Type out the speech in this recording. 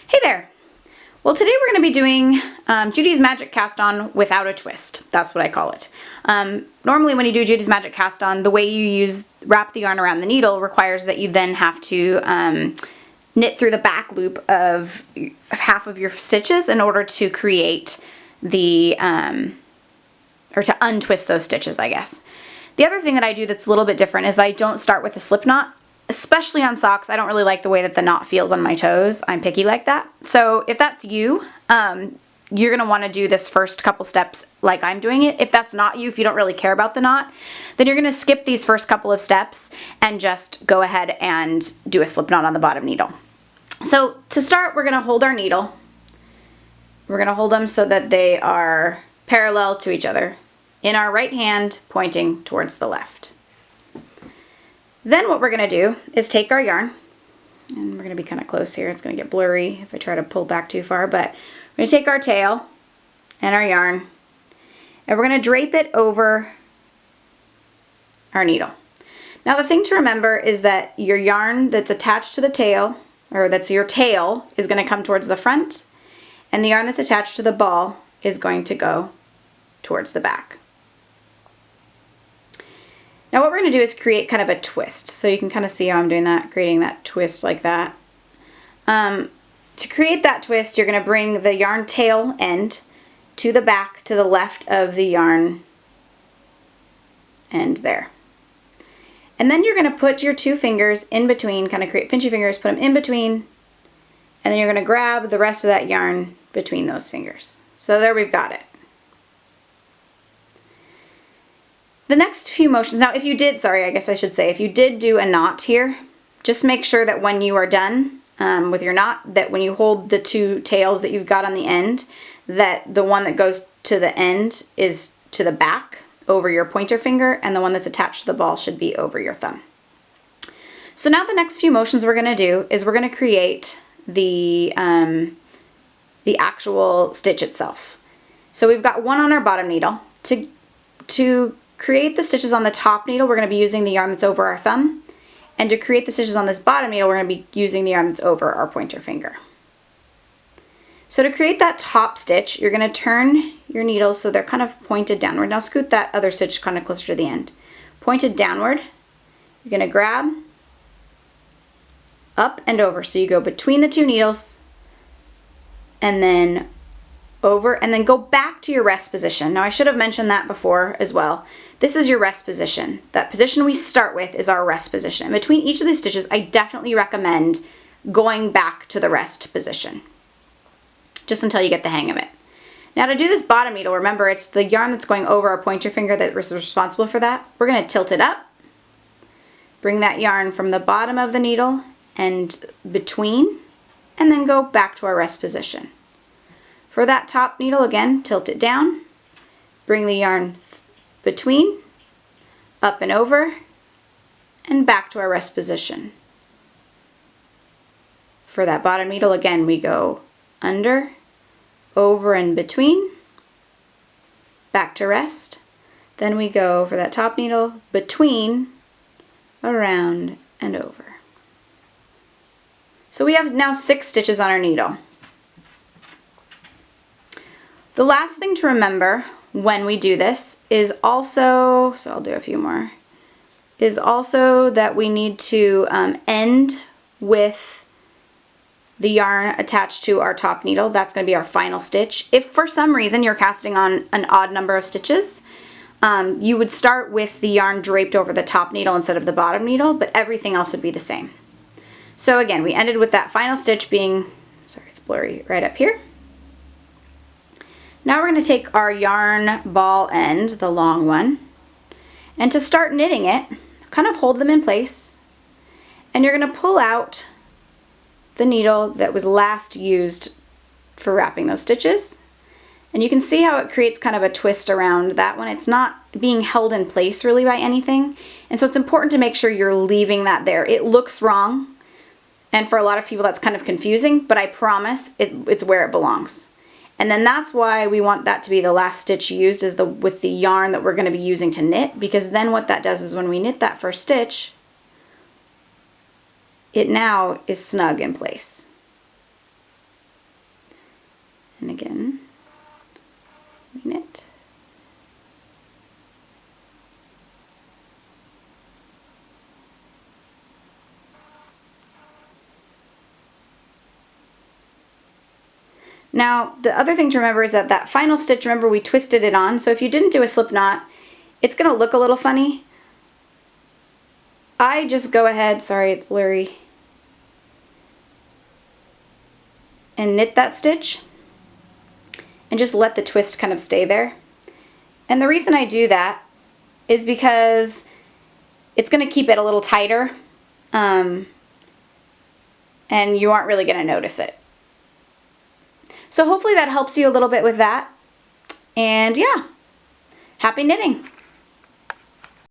Hey there! Well, today we're going to be doing Judy's magic cast on without a twist. That's what I call it. Normally when you do Judy's magic cast on, the way you wrap the yarn around the needle requires that you then have to knit through the back loop of half of your stitches in order to create the, or to untwist those stitches, I guess. The other thing that I do that's a little bit different is that I don't start with a slip knot. Especially on socks, I don't really like the way that the knot feels on my toes. I'm picky like that. So if that's you, you're going to want to do this first couple steps like I'm doing it. If that's not you, if you don't really care about the knot, then you're going to skip these first couple of steps and just go ahead and do a slip knot on the bottom needle. So to start, we're going to hold our needle. We're going to hold them so that they are parallel to each other in our right hand pointing towards the left. Then what we're going to do is take our yarn, and we're going to be kind of close here. It's going to get blurry if I try to pull back too far, but we're going to take our tail and our yarn, and we're going to drape it over our needle. Now the thing to remember is that your yarn that's attached to the tail, or that's your tail, is going to come towards the front, and the yarn that's attached to the ball is going to go towards the back. Now what we're going to do is create kind of a twist. So you can kind of see how I'm doing that, creating that twist like that. To create that twist, you're going to bring the yarn tail end to the back, to the left of the yarn end there. And then you're going to put your two fingers in between, kind of create pinchy fingers, put them in between, and then you're going to grab the rest of that yarn between those fingers. So there we've got it. The next few motions, now if you did, if you did do a knot here, just make sure that when you are done with your knot, that when you hold the two tails that you've got on the end, that the one that goes to the end is to the back over your pointer finger, and the one that's attached to the ball should be over your thumb. So now the next few motions we're going to do is we're going to create the actual stitch itself. So we've got one on our bottom needle. To create the stitches on the top needle, we're going to be using the yarn that's over our thumb. And to create the stitches on this bottom needle, we're going to be using the yarn that's over our pointer finger. So to create that top stitch, you're going to turn your needles so they're kind of pointed downward. Now scoot that other stitch kind of closer to the end. Pointed downward, you're going to grab up and over. So you go between the two needles and then over, and then go back to your rest position. Now I should have mentioned that before as well. This is your rest position. That position we start with is our rest position. And between each of these stitches, I definitely recommend going back to the rest position, just until you get the hang of it. Now to do this bottom needle, remember it's the yarn that's going over our pointer finger that is responsible for that. We're going to tilt it up, bring that yarn from the bottom of the needle and between, and then go back to our rest position. For that top needle, again, tilt it down, bring the yarn between, up and over, and back to our rest position. For that bottom needle, again, we go under, over and between, back to rest. Then we go for that top needle, between, around, and over. So we have now 6 stitches on our needle. The last thing to remember when we do this is also, so I'll do a few more, is also that we need to end with the yarn attached to our top needle. That's going to be our final stitch. If for some reason you're casting on an odd number of stitches, you would start with the yarn draped over the top needle instead of the bottom needle, but everything else would be the same. So again, we ended with that final stitch being, sorry it's blurry, right up here. Now we're going to take our yarn ball end, the long one, and to start knitting it, kind of hold them in place, and you're going to pull out the needle that was last used for wrapping those stitches. And you can see how it creates kind of a twist around that one. It's not being held in place really by anything, and so it's important to make sure you're leaving that there. It looks wrong, and for a lot of people that's kind of confusing, but I promise it's where it belongs. And then that's why we want that to be the last stitch used, is with the yarn that we're going to be using to knit, because then what that does is when we knit that first stitch, it now is snug in place. And again, we knit. Now, the other thing to remember is that that final stitch, remember we twisted it on, so if you didn't do a slip knot, it's going to look a little funny. I just go ahead, sorry it's blurry, and knit that stitch and just let the twist kind of stay there. And the reason I do that is because it's going to keep it a little tighter, and you aren't really going to notice it. So hopefully that helps you a little bit with that. And yeah, happy knitting!